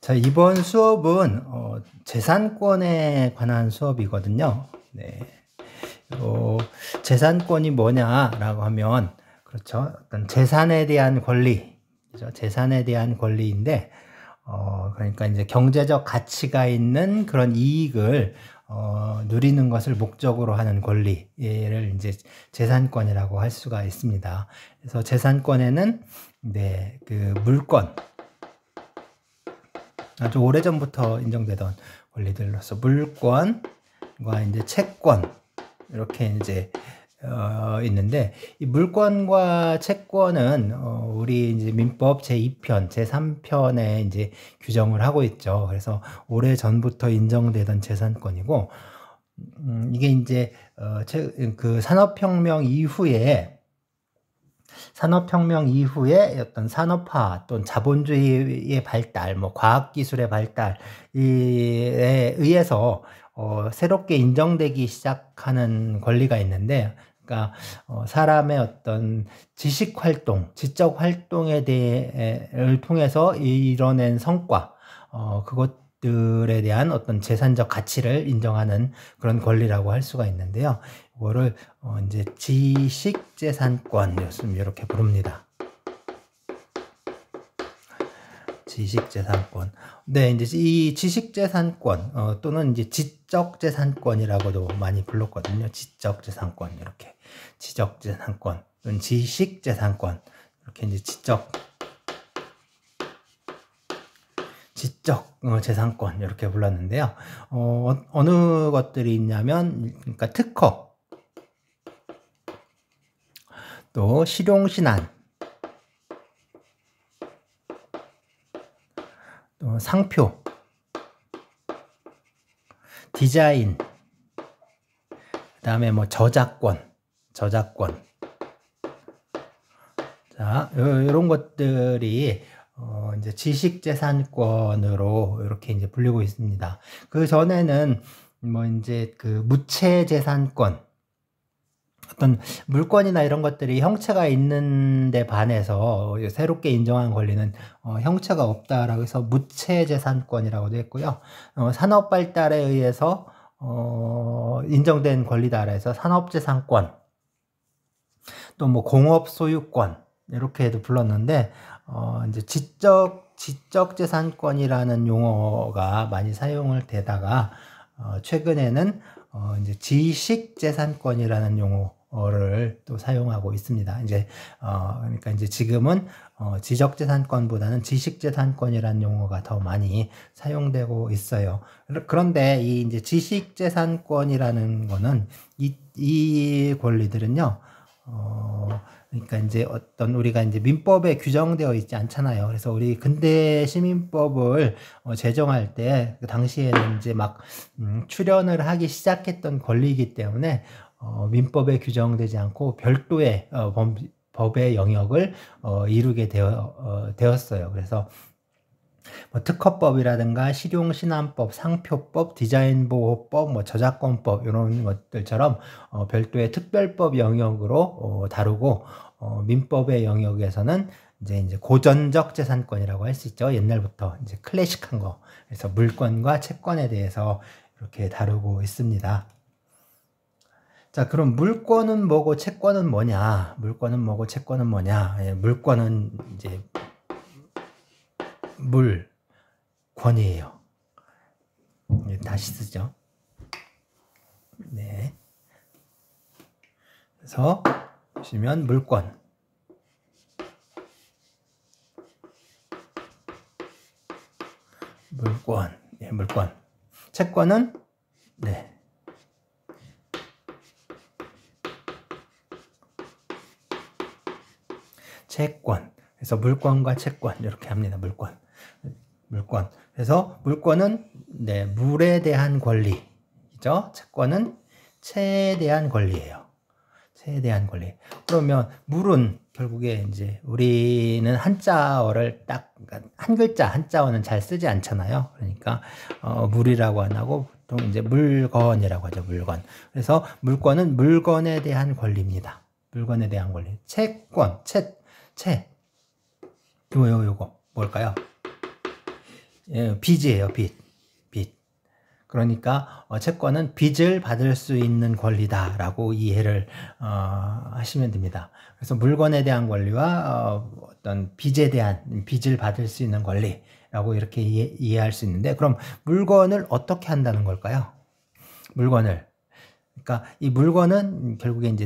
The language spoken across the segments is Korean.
자, 이번 수업은 재산권에 관한 수업이거든요. 네. 재산권이 뭐냐라고 하면, 그렇죠. 어떤 재산에 대한 권리, 그렇죠? 재산에 대한 권리인데, 그러니까 이제 경제적 가치가 있는 그런 이익을 누리는 것을 목적으로 하는 권리를 이제 재산권이라고 할 수가 있습니다. 그래서 재산권에는 네, 그 물권, 아주 오래전부터 인정되던 권리들로서 물권과 이제 채권 이렇게 이제 있는데, 이 물권과 채권은 우리 이제 민법 제2편, 제3편에 이제 규정을 하고 있죠. 그래서 오래전부터 인정되던 재산권이고, 이게 이제 그 산업혁명 이후에 어떤 산업화 또는 자본주의의 발달, 뭐 과학기술의 발달에 의해서 새롭게 인정되기 시작하는 권리가 있는데, 그러니까 사람의 어떤 지식 활동, 지적 활동에 대해를 통해서 이뤄낸 성과, 그것들에 대한 어떤 재산적 가치를 인정하는 그런 권리라고 할 수가 있는데요. 이거를 이제 지식재산권 이렇게 부릅니다. 지식재산권. 네, 이제 이 지식재산권 또는 이제 지적재산권이라고도 많이 불렀거든요. 지적재산권 이렇게 지적재산권 또는 지식재산권 이렇게 이제 지적 재산권 이렇게 불렀는데요. 어느 것들이 있냐면, 그러니까 특허, 또 실용신안, 또 상표, 디자인, 그 다음에 뭐 저작권. 자, 이런 것들이 이제 지식재산권으로 이렇게 이제 불리고 있습니다. 그 전에는 뭐 이제 그 무채재산권, 어떤 물건이나 이런 것들이 형체가 있는데 반해서 새롭게 인정한 권리는 형체가 없다라고 해서 무채재산권이라고도 했고요. 산업 발달에 의해서 인정된 권리다라 해서 산업재산권, 또 뭐 공업 소유권 이렇게도 불렀는데, 이제 지적재산권이라는 용어가 많이 사용을 되다가 최근에는 이제 지식재산권이라는 용어를 또 사용하고 있습니다. 이제 그러니까 이제 지금은 지적재산권보다는 지식재산권이라는 용어가 더 많이 사용되고 있어요. 그런데 이 이제 지식재산권이라는 거는 이 권리들은요. 그러니까 이제 어떤 우리가 이제 민법에 규정되어 있지 않잖아요. 그래서 우리 근대 시민법을 제정할 때 그 당시에는 이제 막 출연을 하기 시작했던 권리이기 때문에 민법에 규정되지 않고 별도의 법의 영역을 이루게 되었어요. 그래서 뭐 특허법이라든가 실용신안법, 상표법, 디자인보호법, 뭐 저작권법 이런 것들처럼 별도의 특별법 영역으로 다루고, 민법의 영역에서는 이제 고전적 재산권이라고 할 수 있죠. 옛날부터 이제 클래식한 거. 그래서 물권과 채권에 대해서 이렇게 다루고 있습니다. 자, 그럼 물권은 뭐고 채권은 뭐냐? 물권은 뭐고 채권은 뭐냐? 물권은 이제 물권이에요. 다시 쓰죠. 네. 그래서 보시면 물권. 물권. 채권은 네. 채권. 그래서 물권과 채권 이렇게 합니다. 물권. 그래서 물권은 네, 물에 대한 권리죠. 채권은 채에 대한 권리예요. 채에 대한 권리. 그러면 물은 결국에 이제 우리는 한자어를 딱 한 글자 한자어는 잘 쓰지 않잖아요. 그러니까 물이라고 안 하고 보통 이제 물건이라고 하죠. 물건. 그래서 물권은 물건에 대한 권리입니다. 물건에 대한 권리. 채권, 채. 요거 뭘까요? 빚이에요. 빚. 그러니까 채권은 빚을 받을 수 있는 권리다라고 이해를 하시면 됩니다. 그래서 물건에 대한 권리와 어떤 빚에 대한 빚을 받을 수 있는 권리라고 이렇게 이해할 수 있는데, 그럼 물건을 어떻게 한다는 걸까요? 물건을, 그러니까 이 물건은 결국에 이제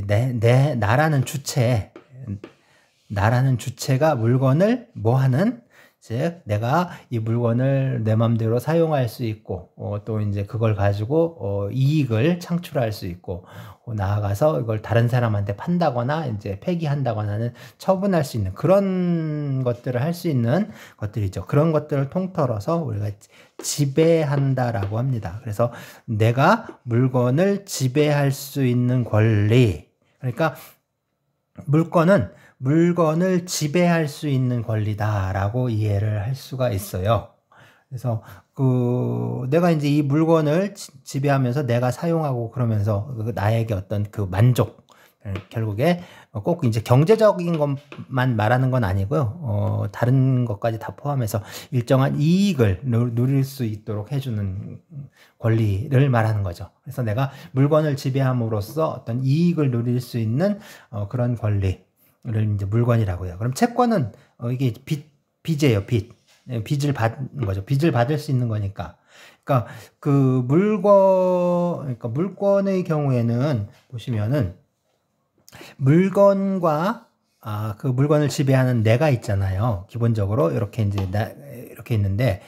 나라는 주체가 물건을 뭐 하는, 즉 내가 이 물건을 내 맘대로 사용할 수 있고 또 이제 그걸 가지고 이익을 창출할 수 있고 나아가서 이걸 다른 사람한테 판다거나 이제 폐기한다거나는 처분할 수 있는 그런 것들을 할 수 있는 것들이죠. 그런 것들을 통틀어서 우리가 지배한다라고 합니다. 그래서 내가 물건을 지배할 수 있는 권리, 그러니까 물건을 지배할 수 있는 권리다라고 이해를 할 수가 있어요. 그래서 내가 이제 이 물건을 지배하면서 내가 사용하고 그러면서 나에게 어떤 그 만족, 결국에 꼭 이제 경제적인 것만 말하는 건 아니고요. 다른 것까지 다 포함해서 일정한 이익을 누릴 수 있도록 해주는 권리를 말하는 거죠. 그래서 내가 물건을 지배함으로써 어떤 이익을 누릴 수 있는 그런 권리를 이제 물건이라고 해요. 그럼 채권은 이게 빚이에요. 빚을 받는 거죠. 빚을 받을 수 있는 거니까. 그러니까 그러니까 물건의 경우에는 보시면은 물건과 그 물건을 지배하는 내가 있잖아요. 기본적으로 이렇게 이제 이렇게 있는데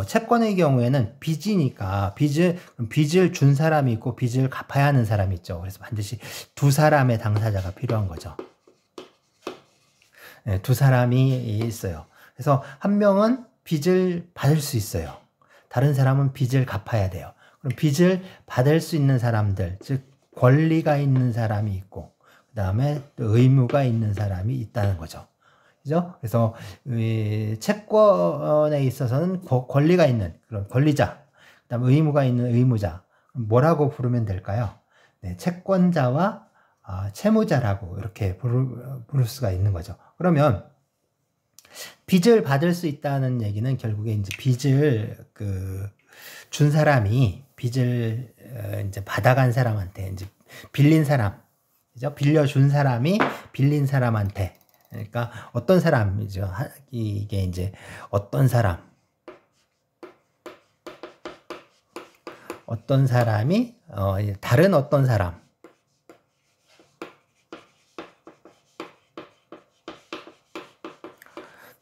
채권의 경우에는 빚이니까 빚을 준 사람이 있고 빚을 갚아야 하는 사람이 있죠. 그래서 반드시 두 사람의 당사자가 필요한 거죠. 네, 두 사람이 있어요. 그래서 한 명은 빚을 받을 수 있어요. 다른 사람은 빚을 갚아야 돼요. 그럼 빚을 받을 수 있는 사람들, 즉 권리가 있는 사람이 있고 그 다음에 또 의무가 있는 사람이 있다는 거죠. 그죠? 그래서 채권에 있어서는 권리가 있는 그런 권리자, 그 다음 의무가 있는 의무자, 뭐라고 부르면 될까요? 네, 채권자와 채무자라고 이렇게 부를 수가 있는 거죠. 그러면 빚을 받을 수 있다는 얘기는 결국에 이제 빚을 준 사람이 빚을 이제 받아간 사람한테 이제 빌린 사람, 그죠? 빌려준 사람이 빌린 사람한테, 그러니까 어떤 사람이죠? 이게 이제 어떤 사람이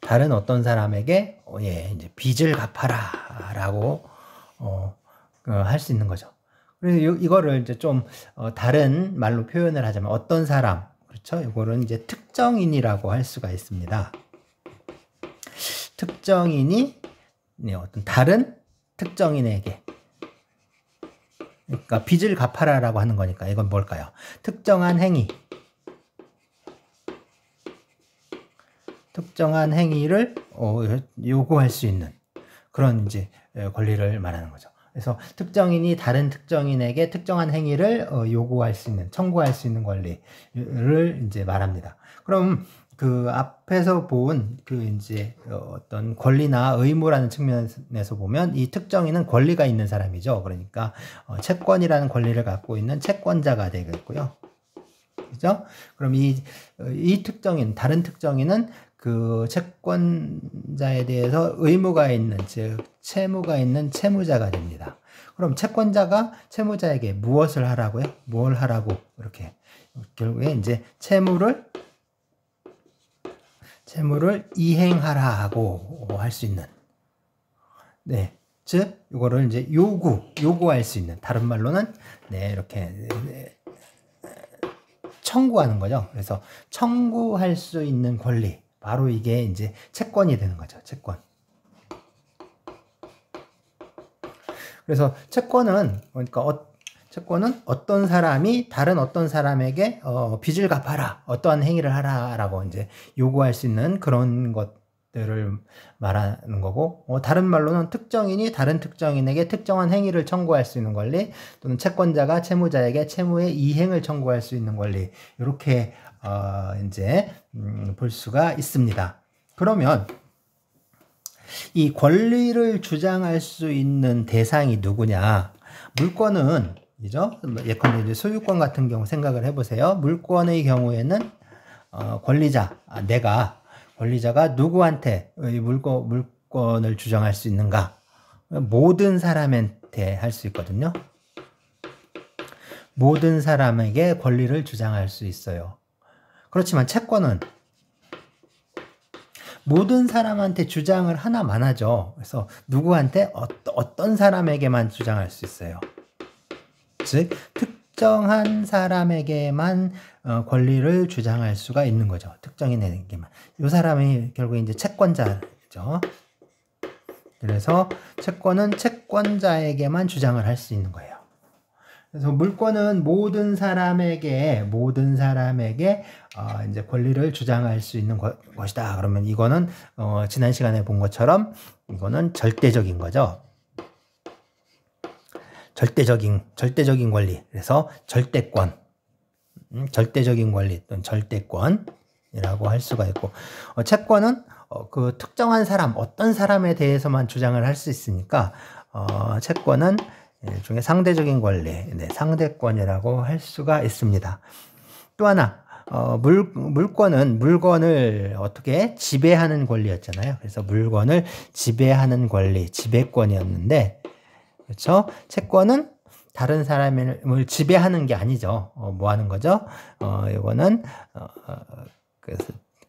다른 어떤 사람에게 이제 빚을 갚아라라고 할 수 있는 거죠. 그래서 이거를 이제 좀 다른 말로 표현을 하자면 어떤 사람, 그렇죠? 이거는 이제 특정인이라고 할 수가 있습니다. 특정인이 어떤 다른 특정인에게, 그러니까 빚을 갚아라라고 하는 거니까 이건 뭘까요? 특정한 행위를 요구할 수 있는 그런 이제 권리를 말하는 거죠. 그래서 특정인이 다른 특정인에게 특정한 행위를 요구할 수 있는, 청구할 수 있는 권리를 이제 말합니다. 그럼 그 앞에서 본 이제 어떤 권리나 의무라는 측면에서 보면 이 특정인은 권리가 있는 사람이죠. 그러니까 채권이라는 권리를 갖고 있는 채권자가 되겠고요. 그죠? 그럼 이 특정인, 다른 특정인은 그 채권자에 대해서 의무가 있는, 즉 채무가 있는 채무자가 됩니다. 그럼 채권자가 채무자에게 무엇을 하라고요? 뭘 하라고? 이렇게 결국에 이제 채무를 이행하라고 할 수 있는, 네, 즉 이거를 이제 요구할 수 있는, 다른 말로는 이렇게 청구하는 거죠. 그래서 청구할 수 있는 권리, 바로 이게 이제 채권이 되는 거죠. 채권. 그래서 채권은 어떤 사람이 다른 어떤 사람에게 빚을 갚아라, 어떠한 행위를 하라라고 이제 요구할 수 있는 그런 것들을 말하는 거고, 다른 말로는 특정인이 다른 특정인에게 특정한 행위를 청구할 수 있는 권리, 또는 채권자가 채무자에게 채무의 이행을 청구할 수 있는 권리, 이렇게 이제 볼 수가 있습니다. 그러면 이 권리를 주장할 수 있는 대상이 누구냐? 물권은, 그죠? 예컨대 이제 소유권 같은 경우 생각을 해보세요. 물권의 경우에는 권리자, 권리자가 누구한테 이 물권을 주장할 수 있는가? 모든 사람한테 할 수 있거든요. 모든 사람에게 권리를 주장할 수 있어요. 그렇지만 채권은 모든 사람한테 주장을 하나만 하죠. 그래서 누구한테 어떤 사람에게만 주장할 수 있어요. 즉 특정한 사람에게만 권리를 주장할 수가 있는 거죠. 특정인에게만. 이 사람이 결국 이제 채권자죠. 그래서 채권은 채권자에게만 주장을 할 수 있는 거예요. 그래서 물권은 모든 사람에게 이제 권리를 주장할 수 있는 것이다. 그러면 이거는 지난 시간에 본 것처럼 이거는 절대적인 거죠. 절대적인 권리. 그래서 절대권, 절대적인 권리 또는 절대권이라고 할 수가 있고, 채권은 그 특정한 사람, 어떤 사람에 대해서만 주장을 할 수 있으니까 채권은 일종의 상대적인 권리, 상대권이라고 할 수가 있습니다. 또 하나, 물권은 물건을 어떻게 지배하는 권리였잖아요. 그래서 물건을 지배하는 권리, 지배권이었는데, 그렇죠? 채권은 다른 사람을 지배하는 게 아니죠. 뭐 하는 거죠? 이거는 그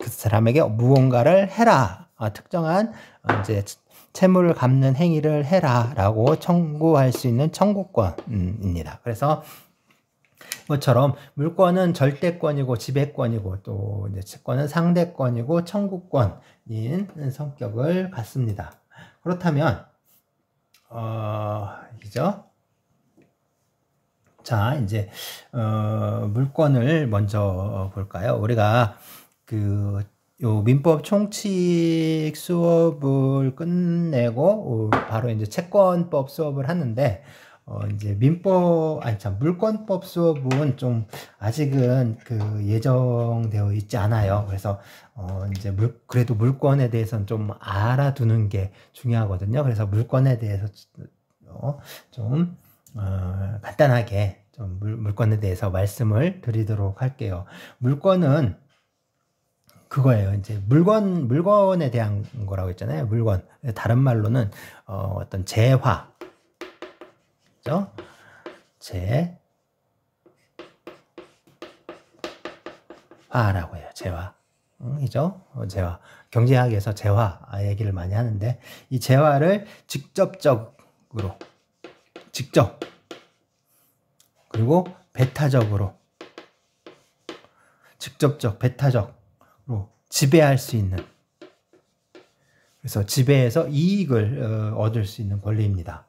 사람에게 무언가를 해라. 특정한 이제 채무를 갚는 행위를 해라라고 청구할 수 있는 청구권입니다. 그래서 이것처럼 물권은 절대권이고 지배권이고 또 이제 채권은 상대권이고 청구권인 성격을 갖습니다. 그렇다면 이죠? 자, 이제 물권을 먼저 볼까요? 우리가 요 민법 총칙 수업을 끝내고 바로 이제 채권법 수업을 하는데 이제 물권법 수업은 좀 아직은 예정되어 있지 않아요. 그래서 이제 그래도 물권에 대해서는 좀 알아두는 게 중요하거든요. 그래서 물권에 대해서 좀 간단하게 좀 물권에 대해서 말씀을 드리도록 할게요. 물권은 그거예요. 이제 물건에 대한 거라고 했잖아요. 물건. 다른 말로는 어떤 재화. 그죠? 재화라고 해요. 재화. 이죠? 재화. 경제학에서 재화 얘기를 많이 하는데 이 재화를 직접 그리고 배타적으로 지배할 수 있는, 그래서 지배해서 이익을 얻을 수 있는 권리입니다.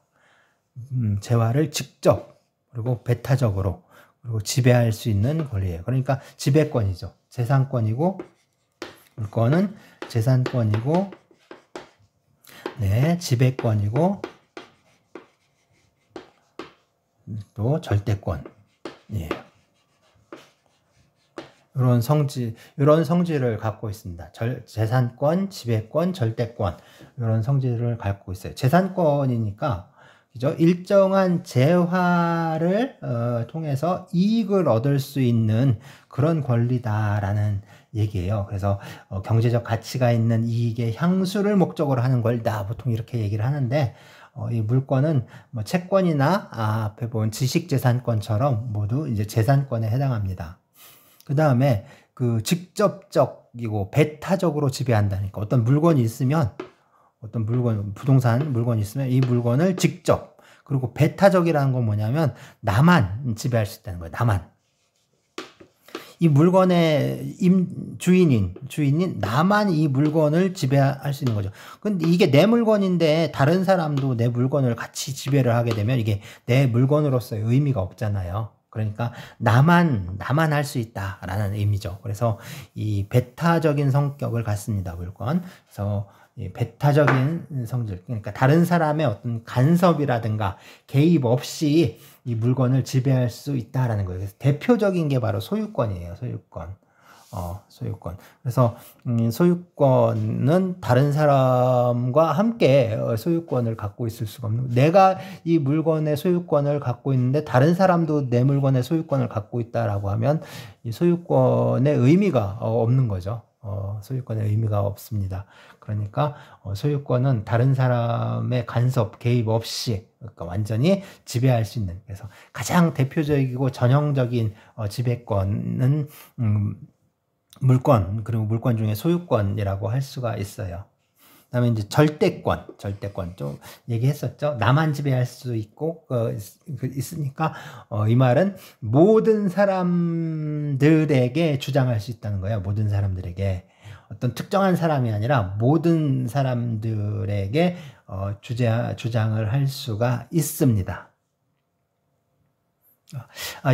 재화를 직접 그리고 배타적으로 그리고 지배할 수 있는 권리예요. 그러니까 지배권이죠. 재산권이고 물권은 재산권이고 지배권이고 또 절대권이에요. 이런 성질을 갖고 있습니다. 재산권, 지배권, 절대권 이런 성질을 갖고 있어요. 재산권이니까 그죠? 일정한 재화를 통해서 이익을 얻을 수 있는 그런 권리다라는 얘기예요. 그래서 경제적 가치가 있는 이익의 향수를 목적으로 하는 권리다. 보통 이렇게 얘기를 하는데 이 물권은 뭐 채권이나 앞에 본 지식재산권처럼 모두 이제 재산권에 해당합니다. 그 다음에 직접적이고 배타적으로 지배한다니까 어떤 물건이 있으면 부동산 물건이 있으면 이 물건을 직접, 그리고 배타적이라는 건 뭐냐면 나만 지배할 수 있다는 거예요. 나만. 이 물건의 주인인 나만 이 물건을 지배할 수 있는 거죠. 근데 이게 내 물건인데 다른 사람도 내 물건을 같이 지배를 하게 되면 이게 내 물건으로서의 의미가 없잖아요. 그러니까 나만 할 수 있다라는 의미죠. 그래서 이 배타적인 성격을 갖습니다. 물건. 그래서 이 배타적인 성질, 그러니까 다른 사람의 어떤 간섭이라든가 개입 없이 이 물건을 지배할 수 있다라는 거예요. 그래서 대표적인 게 바로 소유권이에요. 소유권. 소유권. 그래서 소유권은 다른 사람과 함께 소유권을 갖고 있을 수가 없는, 내가 이 물건의 소유권을 갖고 있는데 다른 사람도 내 물건의 소유권을 갖고 있다라고 하면 이 소유권의 의미가 없는 거죠. 소유권의 의미가 없습니다. 그러니까 소유권은 다른 사람의 간섭, 개입 없이, 그러니까 완전히 지배할 수 있는, 그래서 가장 대표적이고 전형적인 지배권은 물권, 그리고 물권 중에 소유권이라고 할 수가 있어요. 그다음에 이제 절대권 좀 얘기했었죠. 나만 지배할 수 있고 있으니까 이 말은 모든 사람들에게 주장할 수 있다는 거예요. 모든 사람들에게, 어떤 특정한 사람이 아니라 모든 사람들에게 주장을 할 수가 있습니다.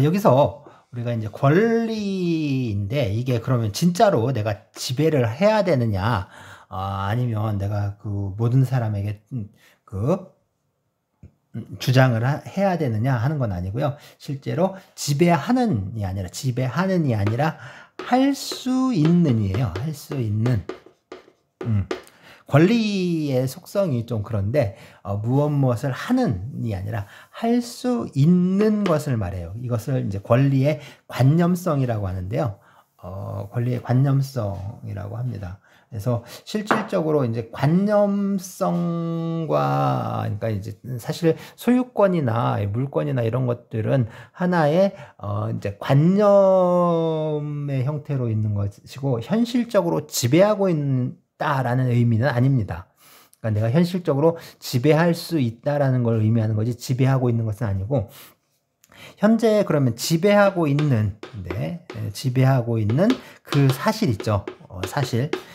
여기서 우리가 이제 권리인데, 이게 그러면 진짜로 내가 지배를 해야 되느냐, 아니면 내가 그 모든 사람에게 그 주장을 해야 되느냐 하는 건 아니고요. 실제로 지배하는이 아니라 할 수 있는이에요. 할 수 있는. 권리의 속성이 좀 그런데 무엇을 하는이 아니라 할 수 있는 것을 말해요. 이것을 이제 권리의 관념성이라고 하는데요. 권리의 관념성이라고 합니다. 그래서 실질적으로 이제 관념성과, 그러니까 이제 사실 소유권이나 물권이나 이런 것들은 하나의 이제 관념의 형태로 있는 것이고, 현실적으로 지배하고 있다라는 의미는 아닙니다. 그러니까 내가 현실적으로 지배할 수 있다라는 걸 의미하는 거지, 지배하고 있는 것은 아니고, 현재 그러면 지배하고 있는 그 사실 있죠.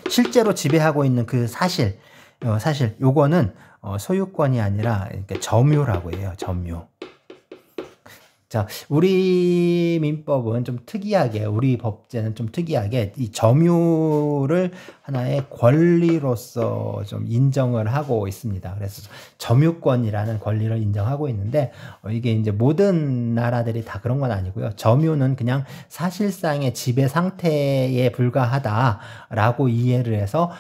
실제로 지배하고 있는 그 사실 요거는 소유권이 아니라 이렇게 점유라고 해요. 점유. 자, 우리 민법은 좀 특이하게, 우리 법제는 좀 특이하게 이 점유를 하나의 권리로서 좀 인정을 하고 있습니다. 그래서 점유권이라는 권리를 인정하고 있는데, 이게 이제 모든 나라들이 다 그런 건 아니고요. 점유는 그냥 사실상의 지배 상태에 불과하다라고 이해를 해서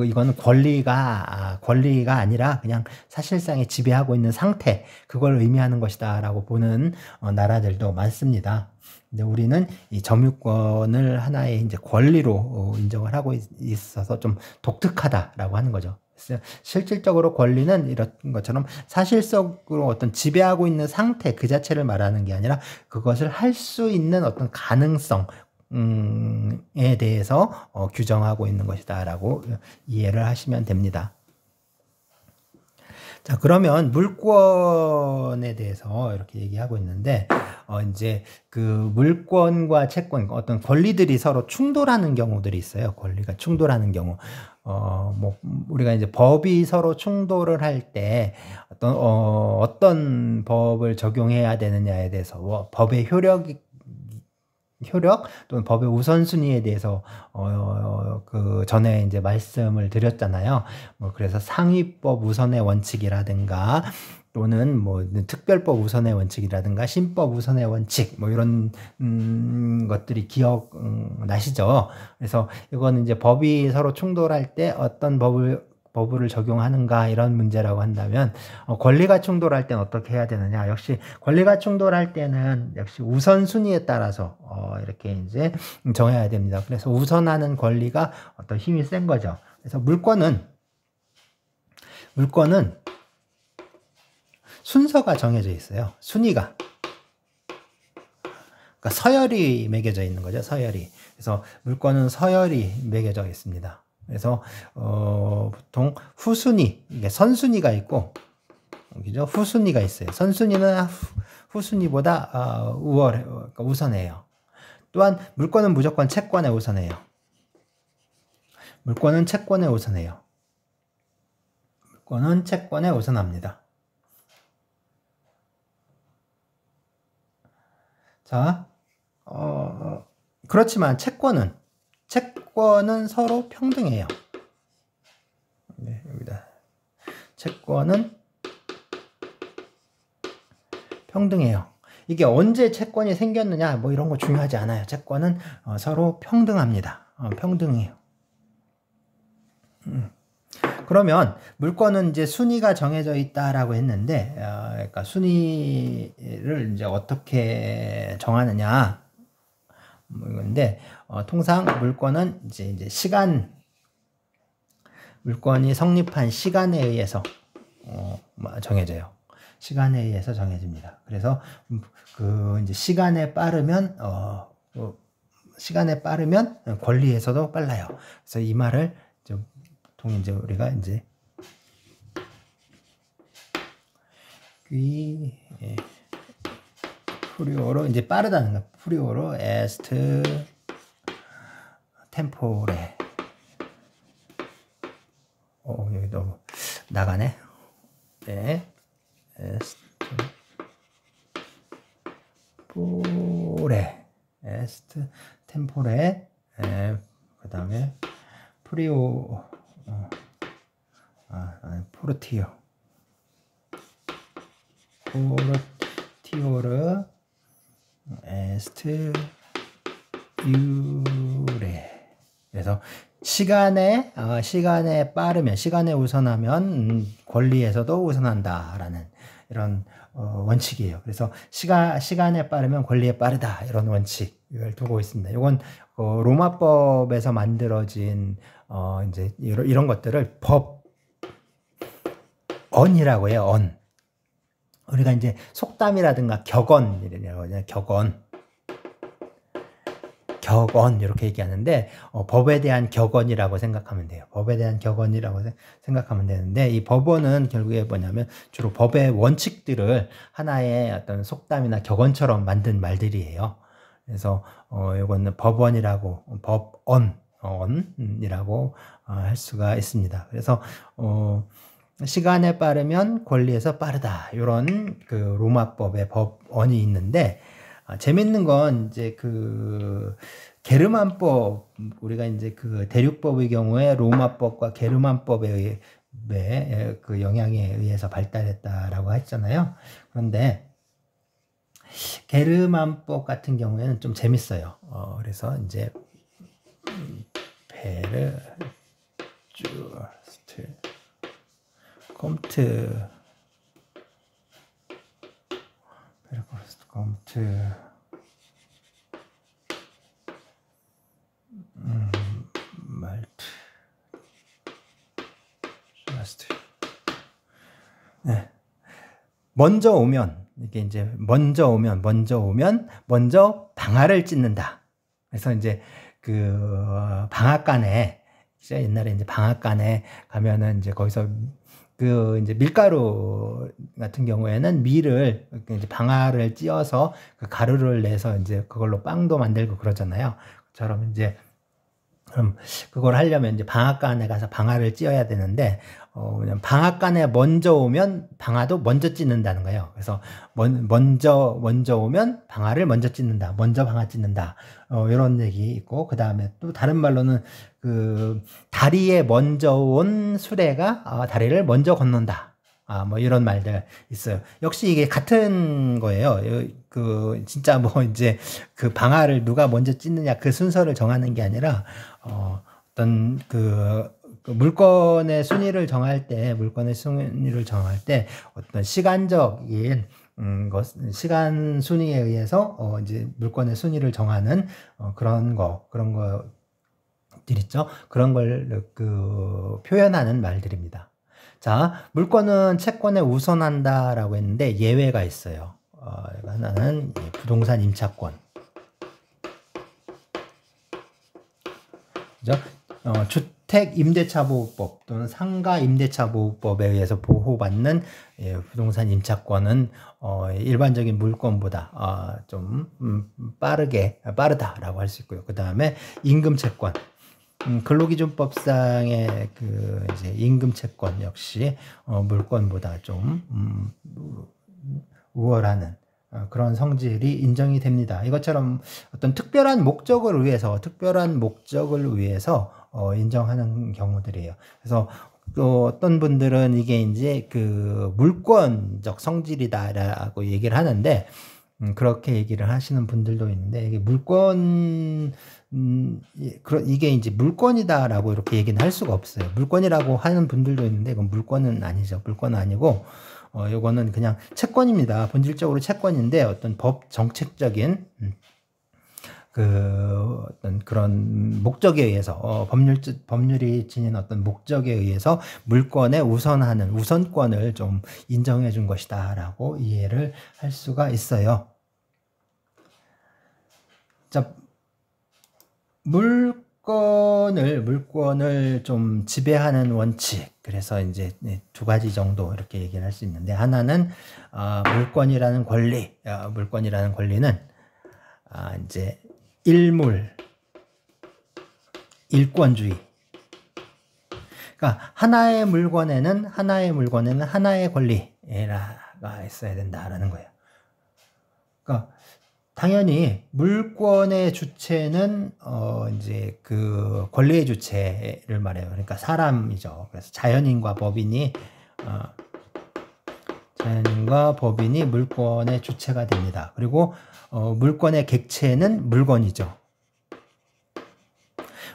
이거는 권리가 아니라 그냥 사실상의 지배하고 있는 상태, 그걸 의미하는 것이다라고 보는 나라들도 많습니다. 근데 우리는 이 점유권을 하나의 이제 권리로 인정을 하고 있어서 좀 독특하다라고 하는 거죠. 실질적으로 권리는 이런 것처럼 사실적으로 어떤 지배하고 있는 상태 그 자체를 말하는 게 아니라 그것을 할 수 있는 어떤 가능성에 대해서 규정하고 있는 것이다라고 이해를 하시면 됩니다. 자, 그러면 물권에 대해서 이렇게 얘기하고 있는데, 이제 그 물권과 채권, 어떤 권리들이 서로 충돌하는 경우들이 있어요. 권리가 충돌하는 경우. 뭐, 우리가 이제 법이 서로 충돌을 할 때 어떤 법을 적용해야 되느냐에 대해서, 법의 효력 또는 법의 우선순위에 대해서 그 전에 이제 말씀을 드렸잖아요. 뭐 그래서 상위법 우선의 원칙이라든가, 또는 뭐 특별법 우선의 원칙이라든가 신법 우선의 원칙, 뭐 이런 것들이 기억나시죠? 그래서 이거는 이제 법이 서로 충돌할 때 어떤 법을 적용하는가, 이런 문제라고 한다면, 권리가 충돌할 때는 어떻게 해야 되느냐. 역시 권리가 충돌할 때는 역시 우선순위에 따라서 이렇게 이제 정해야 됩니다. 그래서 우선하는 권리가 어떤 힘이 센 거죠. 그래서 물권은 순서가 정해져 있어요. 순위가. 그러니까 서열이 매겨져 있는 거죠. 서열이. 그래서 물권은 서열이 매겨져 있습니다. 그래서 보통 후순위, 이게 선순위가 있고, 그죠? 후순위가 있어요. 선순위는 후순위보다 그러니까 우선해요. 또한 물권은 무조건 채권에 우선해요. 물권은 채권에 우선해요. 물권은 채권에 우선합니다. 자, 그렇지만 채권은 서로 평등해요. 네, 여기다. 채권은 평등해요. 이게 언제 채권이 생겼느냐 뭐 이런 거 중요하지 않아요. 채권은 서로 평등합니다. 평등해요. 그러면 물건은 이제 순위가 정해져 있다라고 했는데, 그러니까 순위를 이제 어떻게 정하느냐, 뭐 이건데, 통상 물건은 이제 물건이 성립한 시간에 의해서 정해져요. 시간에 의해서 정해집니다. 그래서 이제 시간에 빠르면 권리에서도 빨라요. 그래서 이 말을 보통 이제 우리가 이제 프리오로 이제 빠르다는 거. 프리오로 에스트 템포레. 여기 너무 나가네. 네. 에스트 템포레. 그 다음에 포르티오르 에스트 유레. 그래서 시간에 빠르면, 시간에 우선하면 권리에서도 우선한다라는 이런 원칙이에요. 그래서 시간에 빠르면 권리에 빠르다, 이런 원칙을 두고 있습니다. 이건 로마법에서 만들어진 이제 이런 것들을 언이라고 해요. 언. 우리가 이제 속담이라든가 격언이라고 하잖아요. 격언 이렇게 얘기하는데, 법에 대한 격언이라고 생각하면 돼요. 법에 대한 격언이라고 생각하면 되는데, 이 법원은 결국에 뭐냐면 주로 법의 원칙들을 하나의 어떤 속담이나 격언처럼 만든 말들이에요. 그래서 이거는 언이라고 할 수가 있습니다. 그래서 시간에 빠르면 권리에서 빠르다, 이런 그 로마법의 법언이 있는데, 재밌는 건 이제 게르만법, 우리가 이제 대륙법의 경우에 로마법과 게르만법에 의해 그 영향에 의해서 발달했다라고 했잖아요. 그런데 게르만법 같은 경우에는 좀 재밌어요. 그래서 이제 컴트 말트 네. 먼저 오면 먼저 방아를 찢는다. 그래서 이제 방앗간에, 옛날에 이제 방앗간에 가면은 이제 거기서 이제 밀가루 같은 경우에는 밀을 이제 방아를 찧어서 그 가루를 내서 이제 그걸로 빵도 만들고 그러잖아요. 그처럼 이제 그럼 그걸 하려면 이제 방앗간에 가서 방아를 찧어야 되는데, 방앗간에 먼저 오면 방아도 먼저 찢는다는 거예요. 그래서 먼저 오면 방아를 먼저 찢는다. 먼저 방아 찢는다. 이런 얘기 있고, 그 다음에 또 다른 말로는 다리에 먼저 온 수레가 다리를 먼저 건넌다. 뭐 이런 말들 있어요. 역시 이게 같은 거예요. 진짜 뭐 이제 방아를 누가 먼저 찢느냐, 그 순서를 정하는 게 아니라, 어떤 물건의 순위를 정할 때 어떤 시간적인 시간 순위에 의해서 이제 물건의 순위를 정하는 그런 것들 있죠. 그런 걸 표현하는 말들입니다. 자, 물건은 채권에 우선한다라고 했는데 예외가 있어요. 하나는 부동산 임차권. 그죠? 주택 임대차 보호법 또는 상가 임대차 보호법에 의해서 보호받는 부동산 임차권은 일반적인 물건보다 좀 빠르다라고 할 수 있고요. 그 다음에 임금 채권. 근로기준법상의 이제 임금 채권 역시 물건보다 좀 우월하는 그런 성질이 인정이 됩니다. 이것처럼 어떤 특별한 목적을 위해서 인정하는 경우들이에요. 그래서 또 어떤 분들은 이게 이제 물권적 성질이다라고 얘기를 하는데, 그렇게 얘기를 하시는 분들도 있는데, 이게 물건, 이게 이제 물건이다라고 이렇게 얘기는 할 수가 없어요. 물건이라고 하는 분들도 있는데, 이건 물건은 아니죠. 물건은 아니고, 요거는 그냥 채권입니다. 본질적으로 채권인데, 어떤 법 정책적인, 어떤 그런 목적에 의해서, 법률이 지닌 어떤 목적에 의해서 물건에 우선권을 좀 인정해 준 것이다 라고 이해를 할 수가 있어요. 자, 물건을 좀 지배하는 원칙. 그래서 이제 두 가지 정도 이렇게 얘기를 할 수 있는데, 하나는, 물건이라는 권리는, 이제, 일권주의. 그러니까 하나의 물건에는 하나의 권리가 있어야 된다라는 거예요. 그러니까 당연히 물권의 주체는 이제 그 권리의 주체를 말해요. 그러니까 사람이죠. 그래서 자연인과 법인이 물권의 주체가 됩니다. 그리고 물권의 객체는 물건이죠.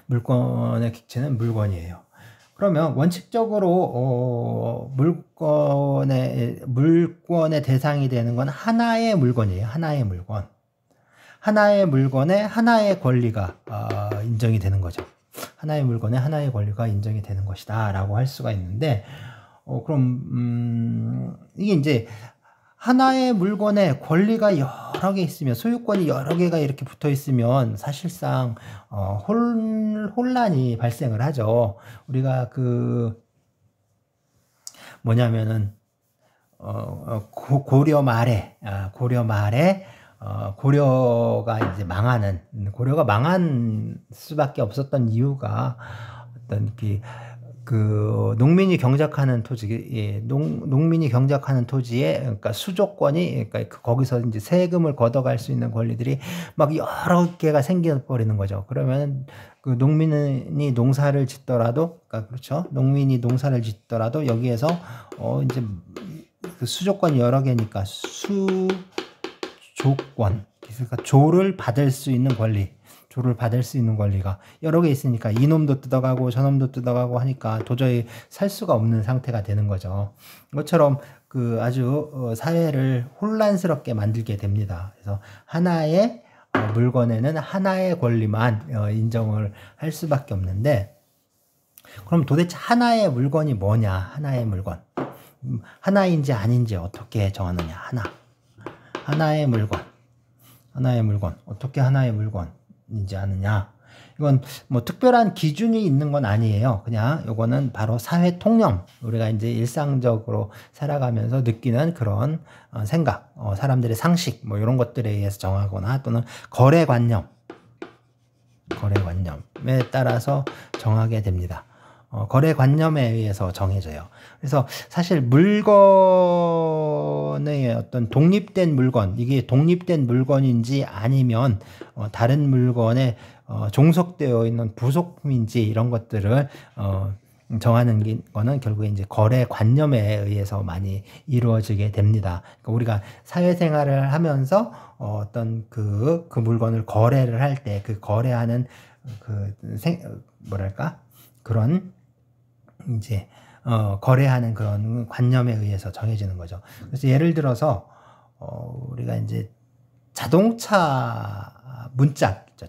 물권의 객체는 물건이에요. 그러면 원칙적으로 물권의 대상이 되는 건 하나의 물건이에요. 하나의 물건. 하나의 물건에 하나의 권리가 인정이 되는 거죠. 하나의 물건에 하나의 권리가 인정이 되는 것이다 라고 할 수가 있는데, 그럼 이게 이제 하나의 물건에 권리가 여러 개 있으면, 소유권이 여러 개가 이렇게 붙어 있으면 사실상 혼란이 발생을 하죠. 우리가 뭐냐면은 고려 말에 고려가 이제 고려가 망한 수밖에 없었던 이유가 어떤 농민이 경작하는 토지에, 그러니까 수조권이, 그러니까 거기서 이제 세금을 걷어갈 수 있는 권리들이 막 여러 개가 생겨버리는 거죠. 그러면 그 농민이 농사를 짓더라도, 그러니까 그렇죠. 농민이 농사를 짓더라도 여기에서 이제 그 수조권이 여러 개니까 수조권, 그러니까 조를 받을 수 있는 권리가 여러 개 있으니까 이놈도 뜯어가고 저놈도 뜯어가고 하니까 도저히 살 수가 없는 상태가 되는 거죠. 이것처럼 아주 사회를 혼란스럽게 만들게 됩니다. 그래서 하나의 물건에는 하나의 권리만 인정을 할 수밖에 없는데, 그럼 도대체 하나의 물건이 뭐냐? 하나의 물건. 하나인지 아닌지 어떻게 정하느냐? 하나의 물건. 어떻게 하나의 물건인지 아느냐? 이건 뭐 특별한 기준이 있는 건 아니에요. 그냥 요거는 바로 사회 통념. 우리가 이제 일상적으로 살아가면서 느끼는 그런 생각, 사람들의 상식, 뭐 이런 것들에 의해서 정하거나, 또는 거래관념에 따라서 정하게 됩니다. 거래관념에 의해서 정해져요. 그래서 사실 물건의 어떤 독립된 물건, 이게 독립된 물건인지 아니면 다른 물건에 종속되어 있는 부속품인지, 이런 것들을 정하는 거는 결국에 이제 거래관념에 의해서 많이 이루어지게 됩니다. 그러니까 우리가 사회생활을 하면서 어떤 그 물건을 거래를 할 때, 그 거래하는 그런 이제 거래하는 그런 관념에 의해서 정해지는 거죠. 그래서 예를 들어서 우리가 이제 자동차 문짝 있죠.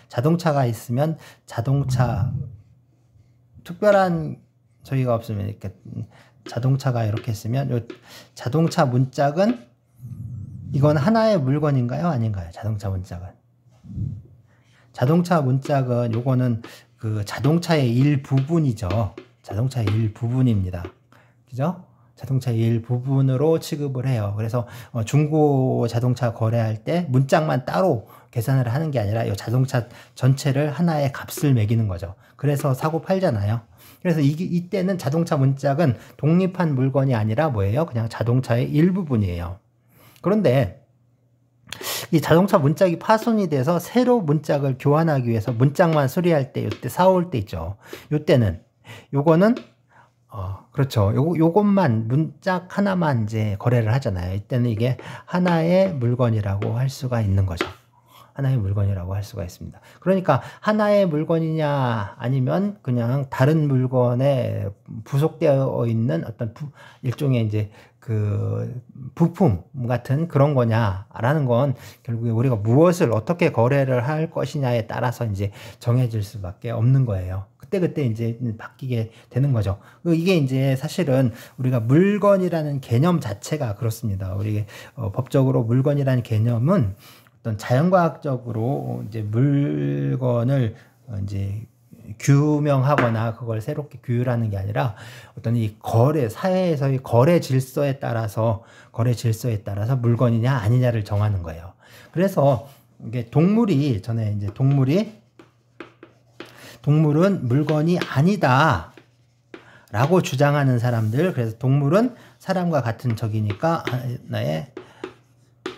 자동차가 있으면 특별한 저희가 없으면 이렇게 자동차가 이렇게 있으면, 요 자동차 문짝은 이건 하나의 물건인가요? 아닌가요? 자동차 문짝은 요거는 그 자동차의 일부분이죠. 자동차의 일부분입니다. 그죠? 자동차의 일부분으로 취급을 해요. 그래서 중고 자동차 거래할 때 문짝만 따로 계산을 하는 게 아니라 이 자동차 전체를 하나의 값을 매기는 거죠. 그래서 사고 팔잖아요. 그래서 이때는 자동차 문짝은 독립한 물건이 아니라 뭐예요? 그냥 자동차의 일부분이에요. 그런데 이 자동차 문짝이 파손이 돼서 새로 문짝을 교환하기 위해서 문짝만 수리할 때, 요때 사올 때 있죠. 요때는 요거는 그렇죠. 요것만 문짝 하나만 이제 거래를 하잖아요. 이때는 이게 하나의 물건이라고 할 수가 있는 거죠. 하나의 물건이라고 할 수가 있습니다. 그러니까 하나의 물건이냐 아니면 그냥 다른 물건에 부속되어 있는 어떤 일종의 이제 그 부품 같은 그런 거냐라는 건 결국에 우리가 무엇을 어떻게 거래를 할 것이냐에 따라서 이제 정해질 수밖에 없는 거예요. 그때 이제 바뀌게 되는 거죠. 이게 이제 사실은 우리가 물건이라는 개념 자체가 그렇습니다. 우리 법적으로 물건이라는 개념은 어떤 자연과학적으로 이제 물건을 이제 규명하거나 그걸 새롭게 규율하는 게 아니라 어떤 이 사회에서의 거래 질서에 따라서 물건이냐 아니냐를 정하는 거예요. 그래서 이게 전에 이제 동물은 물건이 아니다 라고 주장하는 사람들, 그래서 동물은 사람과 같은 적이니까 하나의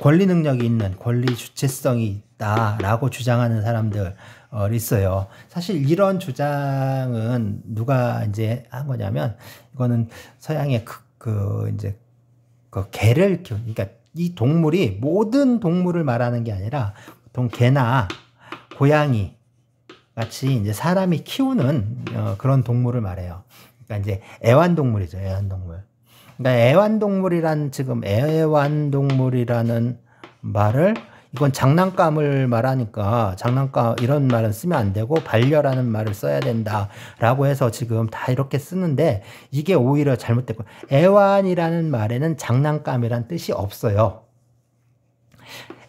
권리 능력이 있는, 권리 주체성이 있다라고 주장하는 사람들 있어요. 사실 이런 주장은 누가 이제 한 거냐면, 이거는 서양의 이제 개를 그러니까 이 동물이 모든 동물을 말하는 게 아니라 보통 개나 고양이 같이 이제 사람이 키우는 그런 동물을 말해요. 그러니까 이제 애완동물이죠, 애완동물. 그러니까 애완동물이라는 말을, 이건 장난감을 말하니까 이런 말은 쓰면 안 되고 반려라는 말을 써야 된다라고 해서 지금 다 이렇게 쓰는데, 이게 오히려 잘못됐고, 애완이라는 말에는 장난감이란 뜻이 없어요.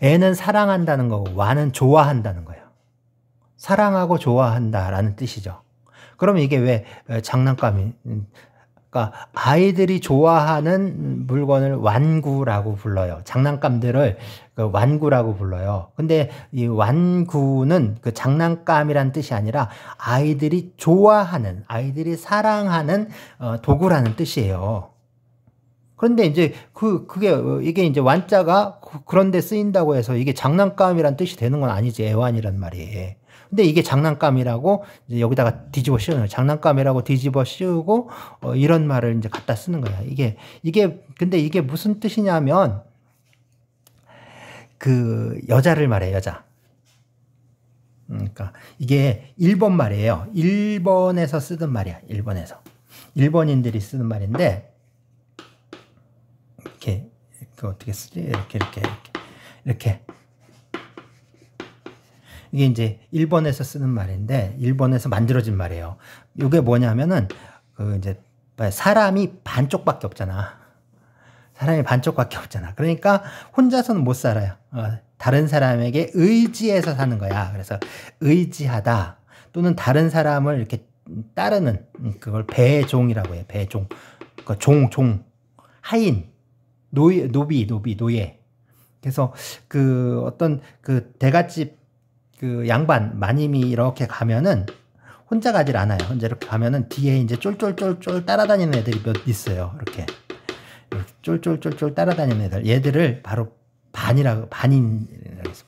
애는 사랑한다는 거고 완은 좋아한다는 거예요. 사랑하고 좋아한다라는 뜻이죠. 그러면 이게 왜 장난감이, 그러니까 아이들이 좋아하는 물건을 완구라고 불러요. 장난감들을 완구라고 불러요. 근데 이 완구는 그 장난감이란 뜻이 아니라 아이들이 좋아하는, 아이들이 사랑하는 도구라는 뜻이에요. 그런데 이제 이게 이제 완자가 그런데 쓰인다고 해서 이게 장난감이란 뜻이 되는 건 아니지, 애완이란 말이. 근데 이게 장난감이라고 이제 여기다가 뒤집어 씌우는, 장난감이라고 뒤집어 씌우고 이런 말을 이제 갖다 쓰는 거야. 근데 이게 무슨 뜻이냐면 그 여자를 말해, 여자. 그러니까 이게 일본 말이에요. 일본에서 쓰던 말이야. 일본인들이 쓰는 말인데, 이렇게 어떻게 쓰지? 이렇게. 이게 이제 일본에서 쓰는 말인데, 일본에서 만들어진 말이에요. 이게 뭐냐면은 이제 사람이 반쪽밖에 없잖아. 그러니까 혼자서는 못 살아요. 다른 사람에게 의지해서 사는 거야. 그래서 의지하다, 또는 다른 사람을 이렇게 따르는, 그걸 배종이라고 해요. 배종. 그러니까 하인, 노예. 그래서 어떤 대갓집 양반 마님이 이렇게 가면은 혼자 가질 않아요. 혼자 이렇게 가면은 뒤에 이제 쫄쫄쫄쫄 따라다니는 애들이 몇 있어요. 이렇게 쫄쫄쫄쫄 따라다니는 애들, 얘들을 바로 반인이라고 해서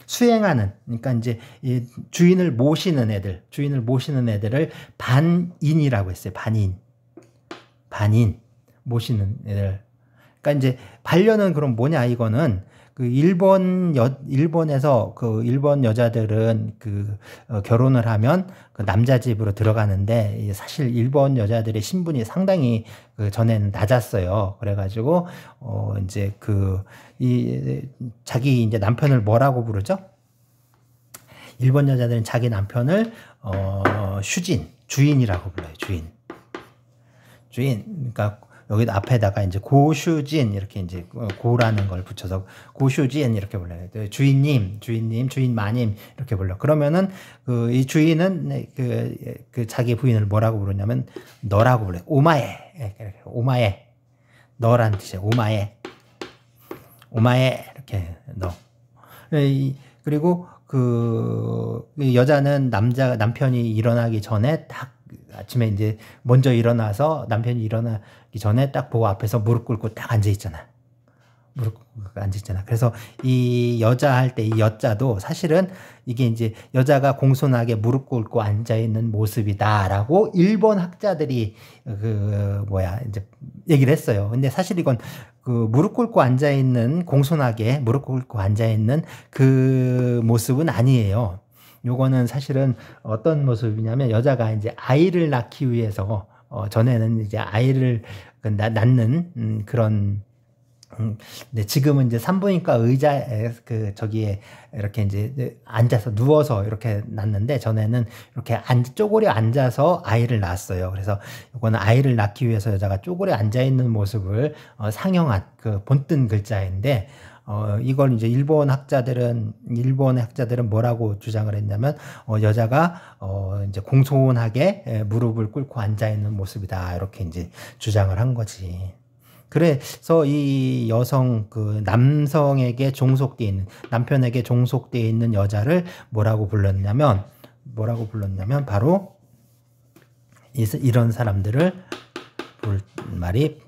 수행하는, 그러니까 이제 이 주인을 모시는 애들을 반인이라고 했어요. 반인 모시는 애들. 그러니까 이제 반려는 그럼 뭐냐, 이거는 일본에서 일본 여자들은 결혼을 하면 남자 집으로 들어가는데, 사실 일본 여자들의 신분이 상당히 전에는 낮았어요. 그래가지고 이제 자기 이제 남편을 뭐라고 부르죠? 일본 여자들은 자기 남편을 주인이라고 불러요. 주인. 그러니까 여기 앞에다가 이제 고슈진, 이렇게 이제 고라는 걸 붙여서 고슈진 이렇게 불러요. 주인님, 주인 마님 이렇게 불러. 그러면은 이 주인은 자기 부인을 뭐라고 부르냐면 너라고 불러요. 오마에. 너라는 뜻이에요. 오마에 이렇게 너. 그리고 여자는 남편이 일어나기 전에 딱 아침에 이제 먼저 일어나서, 남편이 일어나기 전에 딱 보고 앞에서 무릎 꿇고 딱 앉아 있잖아. 무릎 꿇고 앉았잖아. 그래서 이 여자 할 때 이 여자도 사실은 이게 이제 여자가 공손하게 무릎 꿇고 앉아 있는 모습이다라고 일본 학자들이 이제 얘기를 했어요. 근데 사실 이건 그 무릎 꿇고 앉아 있는 공손하게 무릎 꿇고 앉아 있는 그 모습은 아니에요. 요거는 사실은 어떤 모습이냐면 여자가 이제 아이를 낳기 위해서 전에는 이제 아이를 낳는 그런 근데 지금은 이제 산부인과 의자에 저기에 이렇게 이제 앉아서 누워서 이렇게 낳는데 전에는 이렇게 쪼그려 앉아서 아이를 낳았어요. 그래서 이거는 아이를 낳기 위해서 여자가 쪼그려 앉아 있는 모습을 상영한 그 본뜬 글자인데 이걸 이제 일본의 학자들은 뭐라고 주장을 했냐면 여자가 이제 공손하게 무릎을 꿇고 앉아 있는 모습이다 이렇게 이제 주장을 한 거지. 그래서 이 여성 남성에게 종속되어 있는 남편에게 종속되어 있는 여자를 뭐라고 불렀냐면 바로 이런 사람들을 부를 말이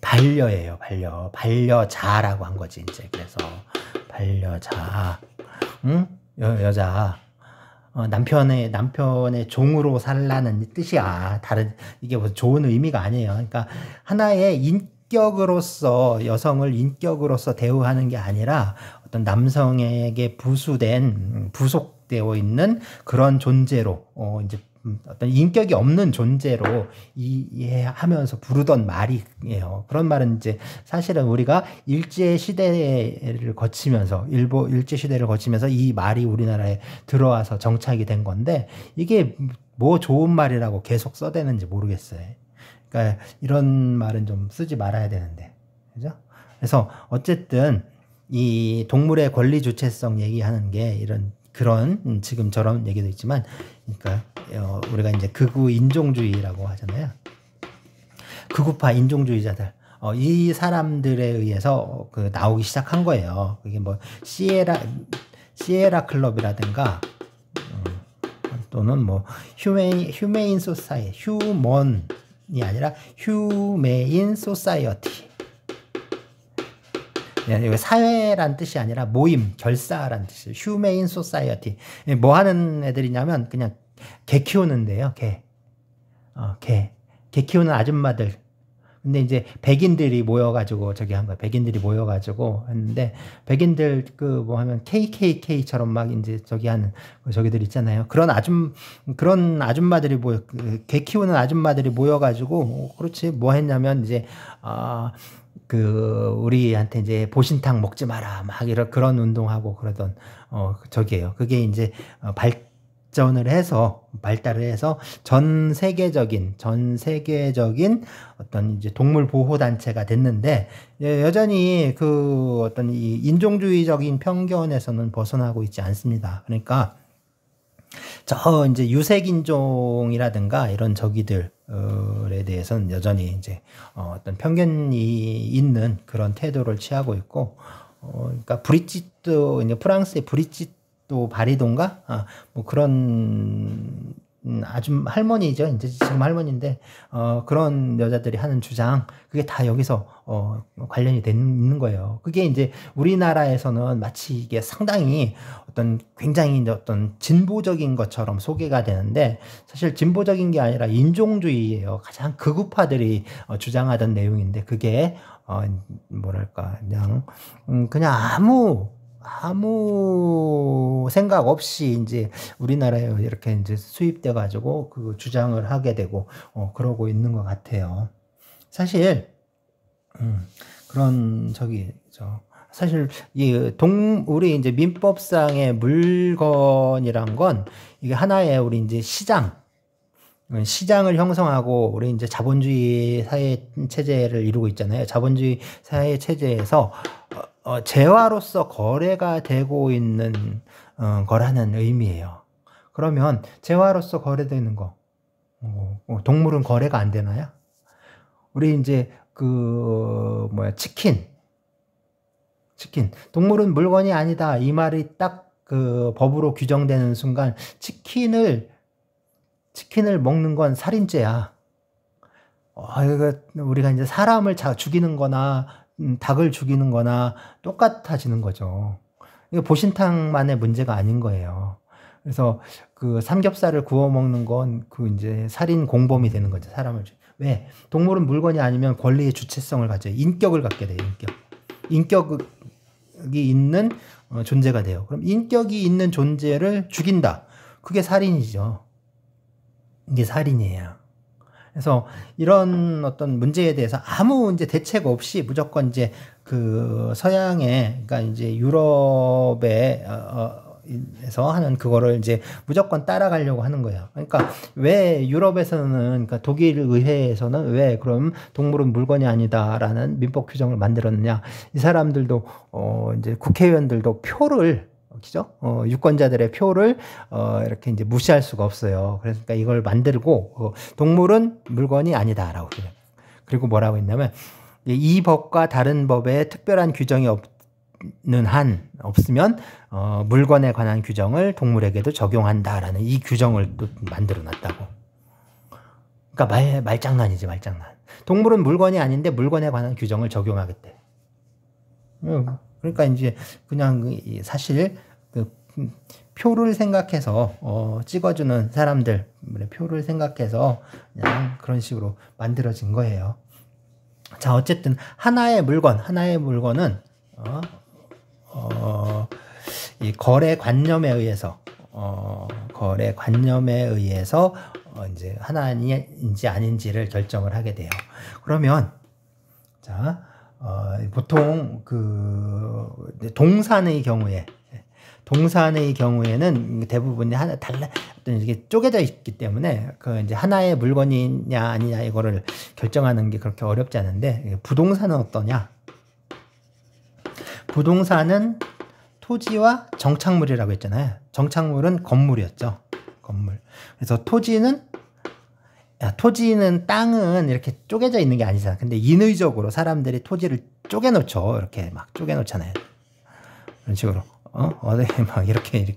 반려예요. 반려자라고 한 거지 이제. 그래서 반려자, 응? 여자. 남편의 종으로 살라는 뜻이야. 이게 뭐 좋은 의미가 아니에요. 그러니까 하나의 인격으로서 여성을 인격으로서 대우하는 게 아니라 어떤 남성에게 부속되어 있는 그런 존재로 이제 어떤 인격이 없는 존재로 이해하면서 부르던 말이에요. 그런 말은 이제 사실은 우리가 일제시대를 거치면서 이 말이 우리나라에 들어와서 정착이 된 건데 이게 뭐 좋은 말이라고 계속 써대는지 모르겠어요. 그러니까 이런 말은 좀 쓰지 말아야 되는데. 그죠? 그래서 어쨌든 이 동물의 권리 주체성 얘기하는 게 그런 지금처럼 얘기도 있지만 그러니까 우리가 이제 극우 인종주의라고 하잖아요. 극우파 인종주의자들 이 사람들에 의해서 나오기 시작한 거예요. 그게 뭐 시에라 클럽이라든가 또는 뭐 휴메인 소사이어티, 휴먼이 아니라 휴메인 소사이어티. 사회란 뜻이 아니라 모임, 결사란 뜻이에요. 휴메인 소사이어티. 뭐 하는 애들이냐면 그냥 개 키우는데요. 개 키우는 아줌마들. 근데 이제 백인들이 모여가지고 저기 한 거야. 백인들이 모여가지고 했는데 백인들 뭐 하면 KKK처럼 막 이제 저기 하는 저기들 있잖아요. 그런 아줌마들이 개 키우는 아줌마들이 모여가지고 그렇지 뭐 했냐면 이제 우리한테 이제 보신탕 먹지 마라 막 그런 운동하고 그러던 저기예요. 그게 이제 발달을 해서 전 세계적인 어떤 이제 동물 보호 단체가 됐는데 여전히 어떤 이 인종주의적인 편견에서는 벗어나고 있지 않습니다. 그러니까 이제 유색인종이라든가 이런 저기들에 대해서는 여전히 이제 어떤 편견이 있는 그런 태도를 취하고 있고, 그러니까 브리짓도 이제 프랑스의 브리짓도 바리돈가 뭐 그런 할머니죠. 이제 지금 할머니인데 그런 여자들이 하는 주장 그게 다 여기서 관련이 있는 거예요. 그게 이제 우리나라에서는 마치 이게 상당히 굉장히 어떤 진보적인 것처럼 소개가 되는데 사실 진보적인 게 아니라 인종주의예요. 가장 극우파들이 주장하던 내용인데 그게 뭐랄까 그냥 아무 생각 없이 이제 우리나라에 이렇게 이제 수입돼 가지고 주장을 하게 되고 그러고 있는 것 같아요. 사실 그런 사실 우리 이제 민법상의 물건이란 건 이게 하나의 우리 이제 시장을 형성하고 우리 이제 자본주의 사회 체제를 이루고 있잖아요. 자본주의 사회 체제에서 재화로서 거래가 되고 있는 거라는 의미예요. 그러면 재화로서 거래되는 거 동물은 거래가 안 되나요? 우리 이제 치킨 동물은 물건이 아니다 이 말이 딱 법으로 규정되는 순간 치킨을 먹는 건 살인죄야. 우리가 이제 사람을 죽이는 거나 닭을 죽이는 거나 똑같아지는 거죠. 이거 보신탕만의 문제가 아닌 거예요. 그래서 그 삼겹살을 구워 먹는 건 그 이제 살인 공범이 되는 거죠. 사람을. 왜? 동물은 물건이 아니면 권리의 주체성을 가져요. 인격을 갖게 돼요. 인격이 있는 존재가 돼요. 그럼 인격이 있는 존재를 죽인다. 그게 살인이죠. 이게 살인이에요. 그래서 이런 어떤 문제에 대해서 아무 이제 대책 없이 무조건 이제 그 서양의, 그러니까 이제 유럽에 에서 하는 그거를 이제 무조건 따라가려고 하는 거예요. 그러니까 왜 유럽에서는, 그러니까 독일 의회에서는 왜 그럼 동물은 물건이 아니다라는 민법 규정을 만들었느냐? 이 사람들도 이제 국회의원들도 표를, 그죠? 유권자들의 표를 이렇게 이제 무시할 수가 없어요. 그러니까 이걸 만들고 동물은 물건이 아니다라고 그래요. 그리고 뭐라고 했냐면 이 법과 다른 법에 특별한 규정이 없으면 물건에 관한 규정을 동물에게도 적용한다라는 이 규정을 또 만들어 놨다고. 그러니까 말장난이지, 말장난. 동물은 물건이 아닌데 물건에 관한 규정을 적용하겠대. 그러니까 이제 그냥 사실 그 표를 생각해서 찍어주는 사람들 표를 생각해서 그냥 그런 식으로 만들어진 거예요. 자, 어쨌든 하나의 물건은 이 거래 관념에 의해서 이제 하나인지 아닌지를 결정을 하게 돼요. 그러면 자, 보통 그 동산의 경우에는 대부분이 어떤 이게 쪼개져 있기 때문에 그 이제 하나의 물건이냐 아니냐 이거를 결정하는 게 그렇게 어렵지 않은데, 부동산은 어떠냐? 부동산은 토지와 정착물이라고 했잖아요. 정착물은 건물이었죠. 건물. 그래서 토지는 땅은 이렇게 쪼개져 있는 게 아니잖아. 근데 인위적으로 사람들이 토지를 쪼개놓죠. 이렇게 막 쪼개놓잖아요. 그런 식으로. 어디 막 이렇게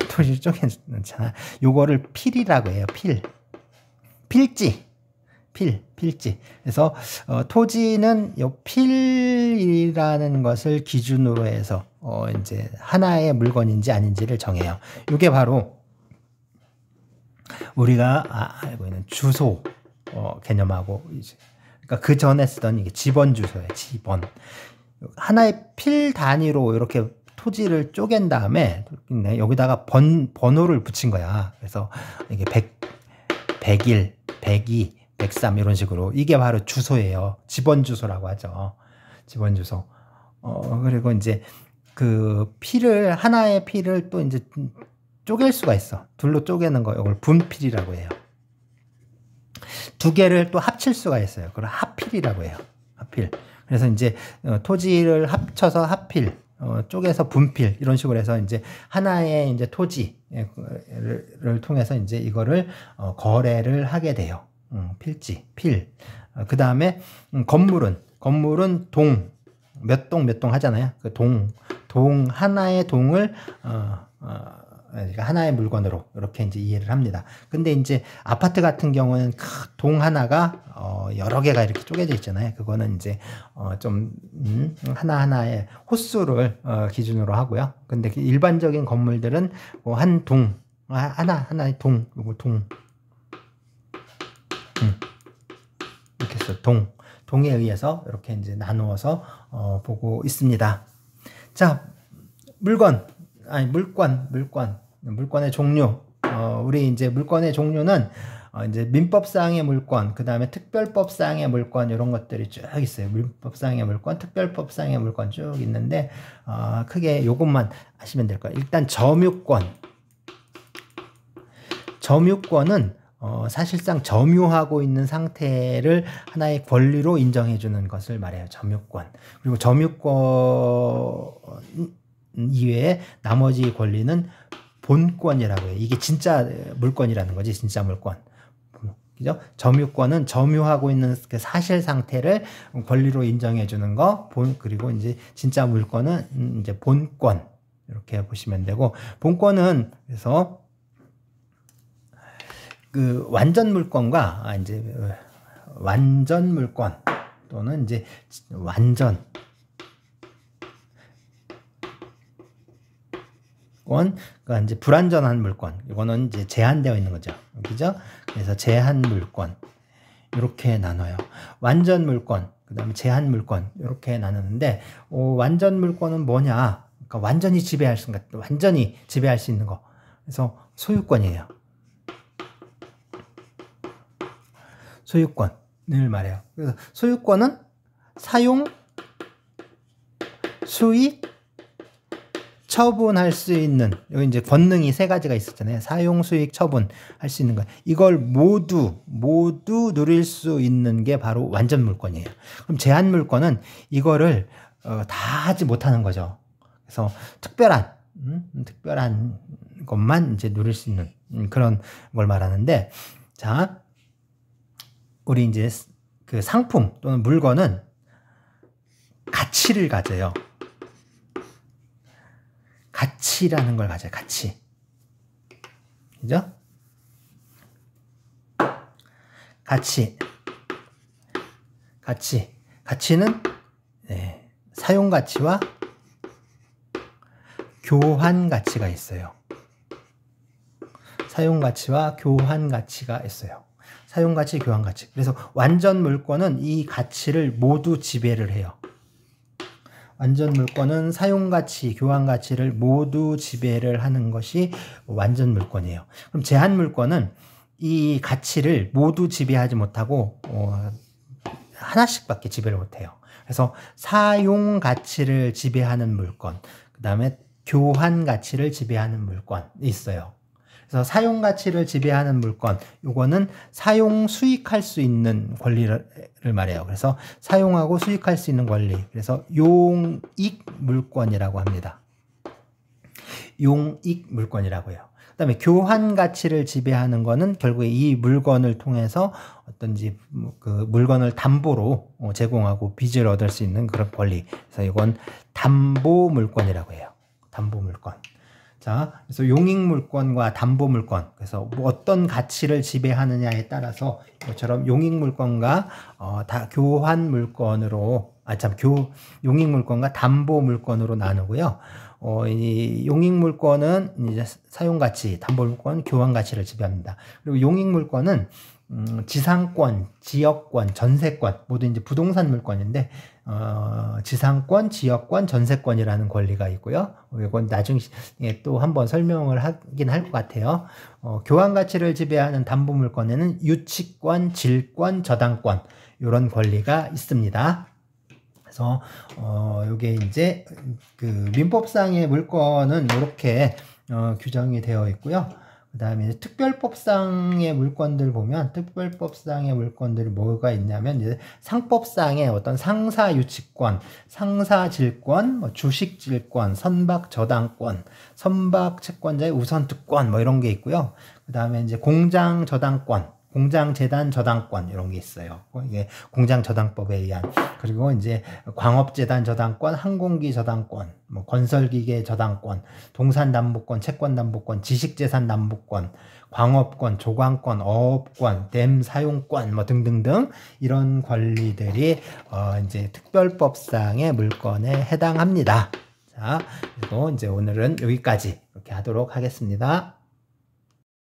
토지를 쪼개놓잖아. 요거를 필이라고 해요. 필지. 그래서 토지는 요 필이라는 것을 기준으로 해서 이제 하나의 물건인지 아닌지를 정해요. 이게 바로 우리가 알고 있는 주소 개념하고 이제 그러니까 그 전에 쓰던 이게 지번 주소예요. 지번. 하나의 필 단위로 이렇게 토지를 쪼갠 다음에 여기다가 번호를 붙인 거야. 그래서 이게 101, 102 103 이런 식으로 이게 바로 주소예요. 지번 주소라고 하죠. 지번 주소. 그리고 이제 그 하나의 필을 또 이제 쪼갤 수가 있어. 둘로 쪼개는 거 이걸 분필이라고 해요. 두 개를 또 합칠 수가 있어요. 그걸 합필이라고 해요. 합필. 그래서 이제 토지를 합쳐서 합필, 쪼개서 분필 이런 식으로 해서 이제 하나의 이제 토지를 통해서 이제 이거를 거래를 하게 돼요. 필지, 필. 그 다음에 건물은 몇 동 하잖아요. 그 하나의 동을 그러니까 하나의 물건으로 이렇게 이제 이해를 합니다. 근데 이제 아파트 같은 경우는 동 하나가 여러 개가 이렇게 쪼개져 있잖아요. 그거는 이제 좀 하나하나의 호수를 기준으로 하고요. 근데 일반적인 건물들은 뭐 한 동, 하나의 동, 요거 동. 이렇게 해서 동에 의해서 이렇게 이제 나누어서 보고 있습니다. 자, 물건의 종류. 우리 이제 물건의 종류는 이제 민법상의 물건, 그 다음에 특별법상의 물건 이런 것들이 쭉 있어요. 민법상의 물건, 특별법상의 물건 쭉 있는데 크게 요것만 아시면 될 거예요. 일단 점유권은 사실상 점유하고 있는 상태를 하나의 권리로 인정해주는 것을 말해요. 점유권. 그리고 점유권 이외에 나머지 권리는 본권이라고 해요. 이게 진짜 물건이라는 거지. 진짜 물건. 그죠? 점유권은 점유하고 있는 그 사실 상태를 권리로 인정해주는 거. 그리고 이제 진짜 물건은 이제 본권. 이렇게 보시면 되고, 본권은 그래서 그 완전 물건과 완전 물권, 또는 이제 완전 그러니까 이제 불완전한 물권, 이거는 이제 제한되어 있는 거죠. 그죠? 그래서 제한 물권 이렇게 나눠요. 완전 물권, 그 다음에 제한 물권 이렇게 나누는데, 완전 물권은 뭐냐? 그러니까 완전히 지배할 수 있는 거. 그래서 소유권이에요. 소유권을 말해요. 그래서 소유권은 사용, 수익, 처분할 수 있는, 여기 이제 권능이 세 가지가 있었잖아요. 사용, 수익, 처분할 수 있는 거. 이걸 모두 누릴 수 있는 게 바로 완전 물권이에요. 그럼 제한 물권은 이거를 다 하지 못하는 거죠. 그래서 특별한 것만 이제 누릴 수 있는 그런 걸 말하는데, 자, 우리 이제 그 상품 또는 물건은 가치를 가져요. 가치라는 걸 가져요. 가치. 그죠? 가치는 사용 가치와 교환 가치가 있어요. 사용 가치와 교환 가치가 있어요. 사용 가치, 교환 가치. 그래서 완전 물권은 이 가치를 모두 지배를 해요. 완전 물권은 사용 가치, 교환 가치를 모두 지배를 하는 것이 완전 물권이에요. 그럼 제한 물권은 이 가치를 모두 지배하지 못하고 하나씩밖에 지배를 못해요. 그래서 사용 가치를 지배하는 물권, 그 다음에 교환 가치를 지배하는 물권이 있어요. 그래서 사용 가치를 지배하는 물권, 요거는 사용 수익할 수 있는 권리를 말해요. 그래서 사용하고 수익할 수 있는 권리. 그래서 용익 물권이라고 합니다. 용익 물권이라고 해요. 그 다음에 교환 가치를 지배하는 거는 결국에 이 물건을 통해서 어떤지 그 물건을 담보로 제공하고 빚을 얻을 수 있는 그런 권리. 그래서 이건 담보 물권이라고 해요. 담보 물권. 자, 그래서 용익물권과 담보물권, 그래서 뭐 어떤 가치를 지배하느냐에 따라서 이것처럼 용익물권과 교환물권으로, 용익물권과 담보물권으로 나누고요. 이 용익물권은 이제 사용가치, 담보물권, 교환가치를 지배합니다. 그리고 용익물권은 지상권, 지역권, 전세권, 모두 이제 부동산 물권인데, 지상권, 지역권, 전세권이라는 권리가 있고요. 이건 나중에 또 한번 설명을 하긴 할 것 같아요. 교환 가치를 지배하는 담보 물권에는 유치권, 질권, 저당권, 이런 권리가 있습니다. 그래서, 요게 이제 그 민법상의 물권은 이렇게 규정이 되어 있고요. 그 다음에 특별법상의 물권들 보면, 특별법상의 물권들이 뭐가 있냐면, 이제 상법상의 어떤 상사유치권, 상사질권, 주식질권, 선박저당권, 선박채권자의 우선특권, 이런 게 있고요. 그 다음에 이제 공장저당권, 공장재단 저당권, 이런 게 있어요. 이게 공장저당법에 의한. 그리고 이제 광업재단 저당권, 항공기 저당권, 건설기계 저당권, 동산담보권, 채권담보권, 지식재산담보권, 광업권, 조광권, 어업권, 댐 사용권, 등등등 이런 권리들이 이제 특별법상의 물권에 해당합니다. 자, 그리고 이제 오늘은 여기까지 이렇게 하도록 하겠습니다.